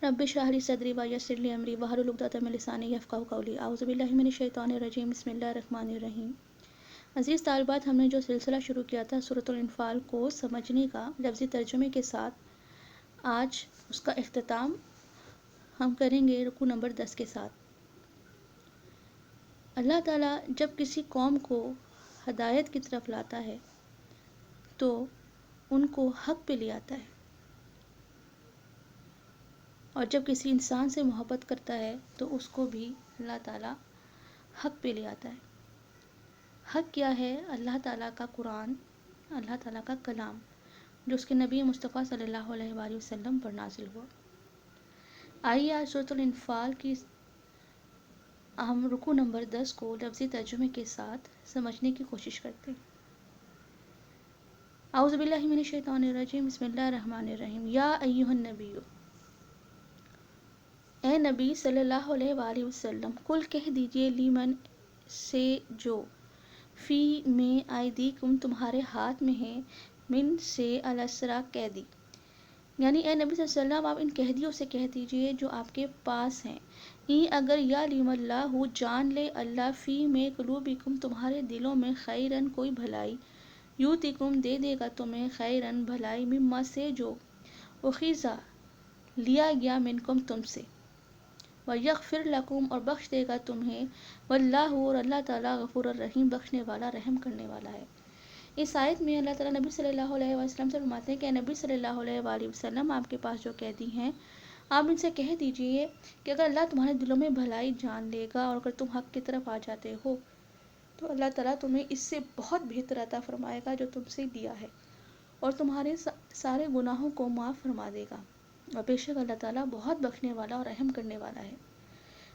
Rabbi इश्रह ली सदरी व यस्सिर ली अमरी वहलुल उक़दतम मिन लिसानी यफ़क़हू क़ौली अऊज़ु बिल्लाहि मिनश शैतानिर रजीम बिस्मिल्लाहिर रहमानिर रहीम। अज़ीज़ तालिबात, हमने जो सिलसिला शुरू किया था सूरतुल इन्फ़ाल को समझने का लफ्ज़ी तर्जुमे के साथ, आज उसका इख्तिताम हम करेंगे रुकू नंबर 10 के साथ। अल्लाह ताला जब किसी कौम को हदायत की तरफ लाता है तो उनको हक़ पे ले आता है, और जब किसी इंसान से मोहब्बत करता है तो उसको भी अल्लाह ताला हक़ पे ले आता है। हक़ क्या है? अल्लाह ताला का कुरान, अल्लाह ताला का कलाम, जो उसके नबी मुस्तफ़ा सल्लल्लाहु अलैहि वसल्लम पर नाज़िल हुआ। आइए आज सूरतुल इन्फ़ाल की हम रुकू नंबर 10 को लफ्ज़ी तर्जुमे के साथ समझने की कोशिश करते हैं। औज़ु बिल्लाहि मिनश शैतानिर रजीम बिस्मिल्लाहिर रहमानिर रहीम। या अय्युहन नबिय्यु, ए नबी सल्लल्लाहु अलैहि वसल्लम, कुल कह दीजिए, लीमन से जो, फ़ी में आयदीकुम तुम्हारे हाथ में है, मिन से अलअसरा कैदी, यानी ए नबी सल्लल्लाहु अलैहि वसल्लम आप इन कैदियों से कह दीजिए जो आपके पास हैं, ई अगर या लिमल्लाहु जान ले अल्लाह, फ़ी में कुलूबिकुम तुम्हारे दिलों में, खैरन कोई भलाई, यूतिकुम दे देगा तुम्हें, खैरन भलाई, मिम्मा से जो, उखिज़ा लिया गया, मिनकुम तुमसे, व यग़फ़िर लकुम और बख्श देगा तुम्हें, वल्लाहु और अल्लाह ताला गफ़ूरुर रहीम बख्शने वाला रहम करने वाला है। इस आयत में अल्लाह ताला नबी सल्लल्लाहु अलैहि वसल्लम से फरमाते हैं कि नबी सल्लल्लाहु अलैहि वसल्लम आपके पास जो कैदी हैं, आप इनसे कह दीजिए कि अगर अल्लाह तुम्हारे दिलों में भलाई जान लेगा और अगर तुम हक़ की तरफ आ जाते हो तो अल्लाह ताला तुम्हें इससे बहुत बेहतर अता फरमाएगा जो तुमसे दिया है, और तुम्हारे सारे गुनाहों को माफ़ फरमा देगा, और बेशक अल्लाह ताला बहुत बख्शने वाला और रहम करने वाला है।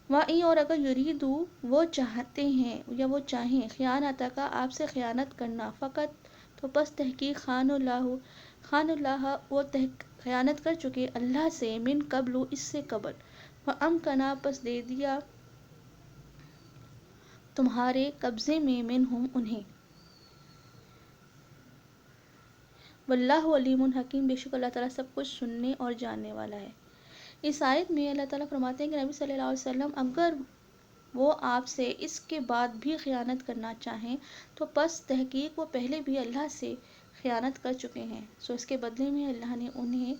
वाई और अगर युरीदू वो चाहते हैं या वो चाहें, ख़यानत का आपसे ख़यानत करना, फ़कत तो बस तहकीक खानुल्लाह वो ख़यानत कर चुके अल्लाह से, मिन कब्लु इससे कबल, व अमकना पस दे दिया तुम्हारे कब्ज़े में, मिनहुम उन्हें, वल्लाहु अलीमुन हकीम बेशक अल्लाह ताला सब कुछ सुनने और जानने वाला है। इस आयत में अल्लाह ताला फरमाते हैं कि नबी सल्लल्लाहु अलैहि वसल्लम अगर वो आपसे इसके बाद भी ख़यानत करना चाहें तो बस तहकीक वो पहले भी अल्लाह से ख़यानत कर चुके हैं, सो इसके बदले में अल्लाह ने उन्हें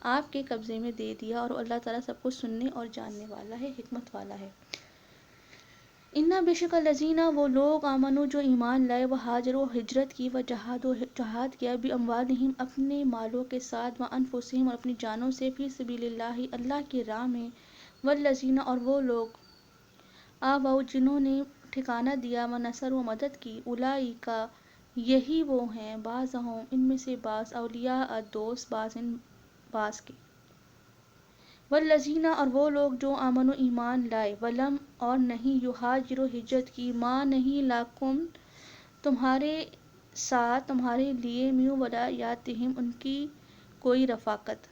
आपके कब्ज़े में दे दिया, और अल्लाह ताला सब कुछ सुनने और जानने वाला है, हिकमत वाला है। इन्ना बेशक लजीना वो लोग, आमनु जो ईमान लाए, व हाजरो हिजरत की, व जहाद किया, भी अम्वालिहिम अपने मालों के साथ, व अनफुसिहिम और अपनी जानों से, फ़ी सबीलिल्लाहि अल्लाह की राह में, वल्लजीना और वो लोग, आवाऊ जिन्होंने ठिकाना दिया, व नसर व मदद की, उलाइका यही वो हैं, बाज़हुम इनमें से बाज़, औलिया दोस्त बाज़ इन बाज़ के, वल्लज़ीना और वो लोग जो आमनो ईमान लाए, वलम और नहीं, युहाजिरो हिजरत की, माँ नहीं लाकुम तुम्हारे साथ, तुम्हारे लिए, म्यू वलायातिहिम उनकी कोई रफ़ाकत,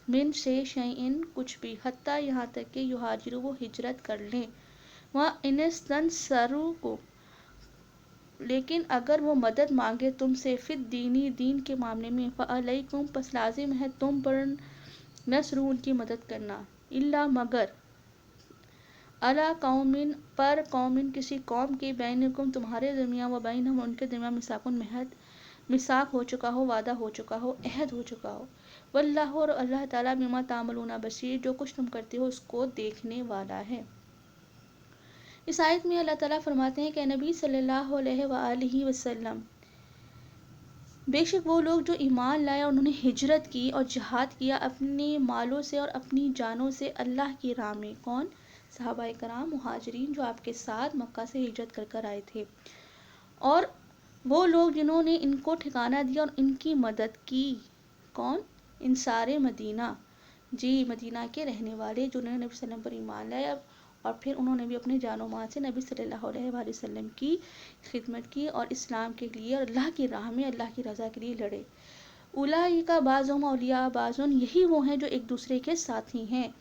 मिन से शैइन कुछ भी, हत्ता यहाँ तक कि युहाजिरो वो हिजरत कर लें, वहाँ इनस्तंसरू को लेकिन अगर वो मदद मांगे तुमसे, फिद दीनी दीन के मामले में, फ़अलैकुम पस लाजिम है तुम पर नस्रू उनकी मदद करना, इल्ला मगर, अला कौमिन पर कौमिन किसी कौम के, बैनकुम तुम्हारे दरमियान, व बैनहुम उनके दरमियान, मिसाकुन महद मिसाक हो चुका हो, वादा हो चुका हो, अहद हो चुका हो, वल्लाहु और अल्लाह ताला बिमा तामलूना बसीर जो कुछ तुम करते हो उसको देखने वाला है। इस आयत में अल्लाह ताला फरमाते हैं कि नबी सल्लल्लाहु अलैहि वसल्लम बेशक वो लोग जो ईमान लाए और उन्होंने हिजरत की और जिहाद किया अपने मालों से और अपनी जानों से अल्लाह की राह में, कौन? सहाबाए कराम मुहाजिरीन जो आपके साथ मक्का से हिजरत कर कर आए थे, और वो लोग जिन्होंने इनको ठिकाना दिया और इनकी मदद की, कौन? इंसारे मदीना, जी मदीना के रहने वाले जिन्होंने नबी सल्लल्लाहु अलैहि वसल्लम पर ईमान लाया और फिर उन्होंने भी अपने जानो माल से नबी सल्लल्लाहु अलैहि वसल्लम की खिदमत की और इस्लाम के लिए और अल्लाह की राह में अल्लाह की रज़ा के लिए लड़े। उलाइका बाज़ुहुम औलिया बाज़ुन यही वो हैं जो एक दूसरे के साथी हैं,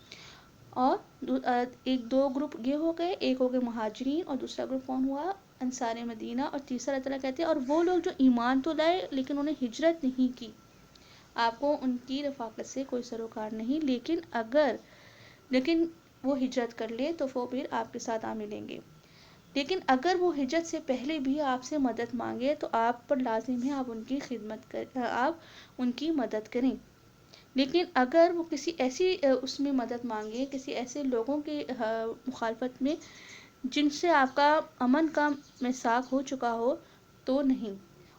और एक दो ग्रुप ये हो गए, एक हो गए मुहाजिरीन और दूसरा ग्रुप कौन हुआ? अंसारे मदीना, और तीसरा अल्लाह कहते हैं और वो लोग जो ईमान तो लाए लेकिन उन्हें हिजरत नहीं की, आपको उनकी रफ़ाकत से कोई सरोकार नहीं, लेकिन अगर لیکن وہ ہجرت کر لے تو وہ پھر آپ کے ساتھ آ ملیں گے. لیکن اگر وہ ہجرت سے پہلے بھی آپ سے مدد مانگے تو آپ پر لازم ہے آپ ان کی مدد کریں. لیکن اگر وہ کسی ایسی اس میں مدد مانگے، کسی ایسے لوگوں کی مخالفت میں جن سے آپ کا امن کا میثاق ہو چکا ہو تو نہیں.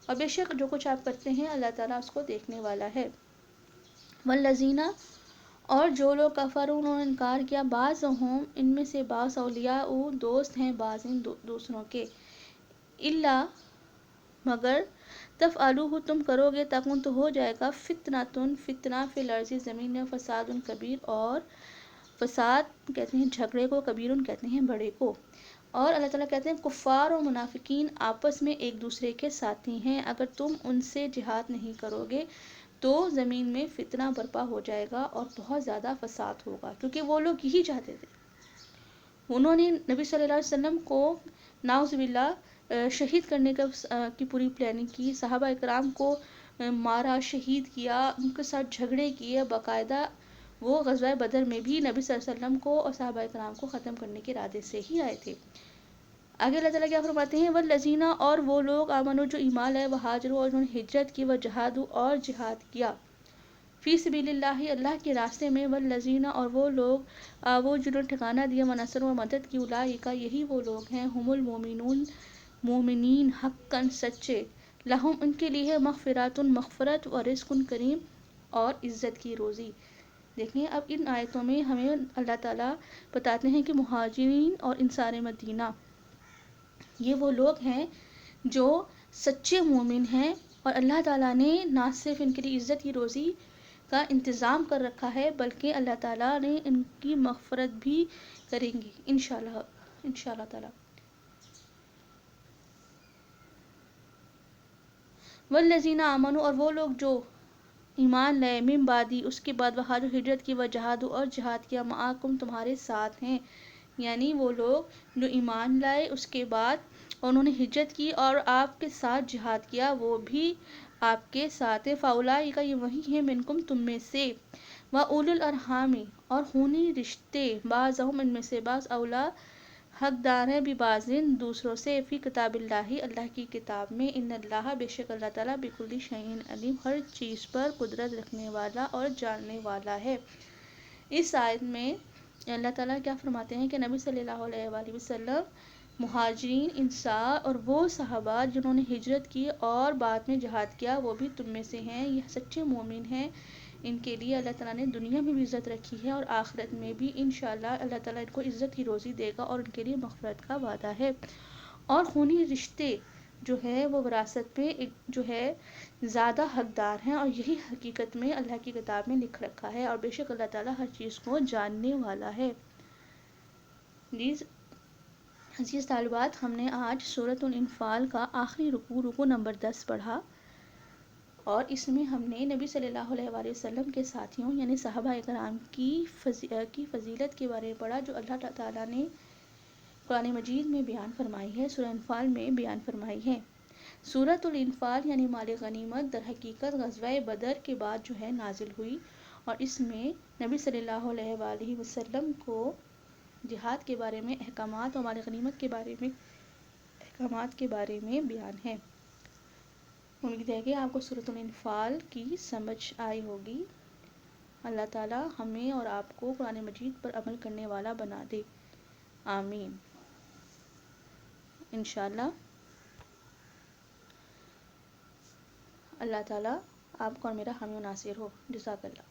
اور بے شک جو کچھ آپ کرتے ہیں اللہ تعالیٰ اس کو دیکھنے والا ہے. والذین، اور جو لوگ کفروا انہوں نے انکار کیا، بعضهم ان میں سے بعض اولیاء دوست ہیں بعض دوسروں کے، الا مگر تفعلوہ تم کرو گے تکن تو ہو جائے گا فتنہ فی الارض زمین میں، فساد کبیر، اور فساد کہتے ہیں جھگڑے کو، کبیر کہتے ہیں بڑے کو. اور اللہ تعالیٰ کہتے ہیں کفار و منافقین آپس میں ایک دوسرے کے ساتھی ہیں، اگر تم ان سے جہاد نہیں کرو گے تو زمین میں فتنہ برپا ہو جائے گا اور بہت زیادہ فساد ہوگا. کیونکہ وہ لوگ یہی چاہتے تھے. انہوں نے نبی صلی اللہ علیہ وسلم کو نعوذ باللہ شہید کرنے کی پوری پلاننگ کی، صحابہ اکرام کو مارا، شہید کیا، ان کے ساتھ جھگڑے کیے. باقاعدہ وہ غزوہ بدر میں بھی نبی صلی اللہ علیہ وسلم کو اور صحابہ اکرام کو ختم کرنے کے ارادے سے ہی آئے تھے. آگے اللہ تعالیٰ کیا فرماتے ہیں، والذین، اور وہ لوگ آمنوا جو ایمان لائے، وہاجروا اور انہوں نے ہجرت کی، وجاہدوا اور جہاد کیا، فی سبیل اللہ اللہ کے راستے میں، والذین، اور وہ لوگ وہ جنہوں نے ٹھکانہ دیا، ونصروا اور مدد کی، اولئک یہی وہ لوگ ہیں، ہم المؤمنون مومنین حقاً سچے، لہم ان کے لیے مغفرات مغفرت، و رزق کریم اور عزت کی روزی. دیکھیں اب ان آیتوں میں ہمیں اللہ تعالیٰ بتاتے ہیں کہ مہاجرین اور انصار مدینہ یہ وہ لوگ ہیں جو سچے مومن ہیں، اور اللہ تعالیٰ نے نہ صرف ان کے لیے عزت کی روزی کا انتظام کر رکھا ہے بلکہ اللہ تعالیٰ نے ان کی مغفرت بھی کریں گے انشاءاللہ تعالیٰ. والذین آمنوا، اور وہ لوگ جو ایمان لائے، من بعدی اس کے بعد، وہاجروا ہجرت کی، وجاہدوا اور جہاد کیا، معاکم تمہارے ساتھ ہیں. یعنی وہ لوگ جو ایمان لائے اس کے بعد انہوں نے ہجرت کی اور آپ کے ساتھ جہاد کیا، وہ بھی آپ کے ساتھ ہے. فاولئک یہ وہی ہیں، منکم تم میں سے، واولی الارحام اور خونی رشتے، بعضہم ان میں سے بعض، اولیٰ حقدار ہیں، ببعض دوسروں سے، فی کتاب اللہ اللہ کی کتاب میں، ان اللہ بے شک اللہ تعالیٰ بکل شیء علیم ہر چیز پر قدرت رکھنے والا اور جاننے والا ہے. اس آیت میں اللہ تعالیٰ کیا فرماتے ہیں کہ نبی صلی اللہ علیہ وآلہ وسلم، مہاجرین، انصار اور وہ صحابہ جنہوں نے ہجرت کی اور بعد میں جہاد کیا وہ بھی تم میں سے ہیں، یہ سچے مومن ہیں. ان کے لیے اللہ تعالیٰ نے دنیا میں بھی عزت رکھی ہے اور آخرت میں بھی انشاءاللہ اللہ تعالیٰ ان کو عزت کی روزی دے گا اور ان کے لیے مغفرت کا وعدہ ہے. اور خونی رشتے جو ہے وہ وراثت میں جو ہے زیادہ حقدار ہیں، اور یہی حقیقت میں اللہ کی کتاب میں لکھ رکھا ہے، اور بے شک اللہ تعالیٰ ہر چیز کو جاننے والا ہے. عزیز طالبات، ہم نے آج سورۃ الانفال کا آخری رکوع نمبر 10 پڑھا، اور اس میں ہم نے نبی صلی اللہ علیہ وآلہ وسلم کے ساتھیوں یعنی صحابہ اکرام کی فضیلت کے بارے میں پڑھا جو اللہ تعالیٰ نے قرآن مجید میں بیان فرمائی ہے، سورہ انفال میں بیان فرمائی ہے. سورۃ الانفال یعنی مال غنیمت در حقیقت غزوہ بدر کے بعد جو ہے نازل ہوئی، اور اس میں نبی صلی اللہ علیہ وآلہ وسلم کو جہاد کے بارے میں احکامات اور مال غنیمت کے بارے میں احکامات کے بارے میں بیان ہے. امید ہے کہ آپ کو سورۃ الانفال کی سمجھ آئی ہوگی. اللہ تعالیٰ ہمیں اور آپ کو قرآن مجید پر عمل کرنے والا بنا دے، آمین. انشاءاللہ اللہ تعالیٰ آپ کو اور میرا حامی و ناصر ہو. جزاک اللہ.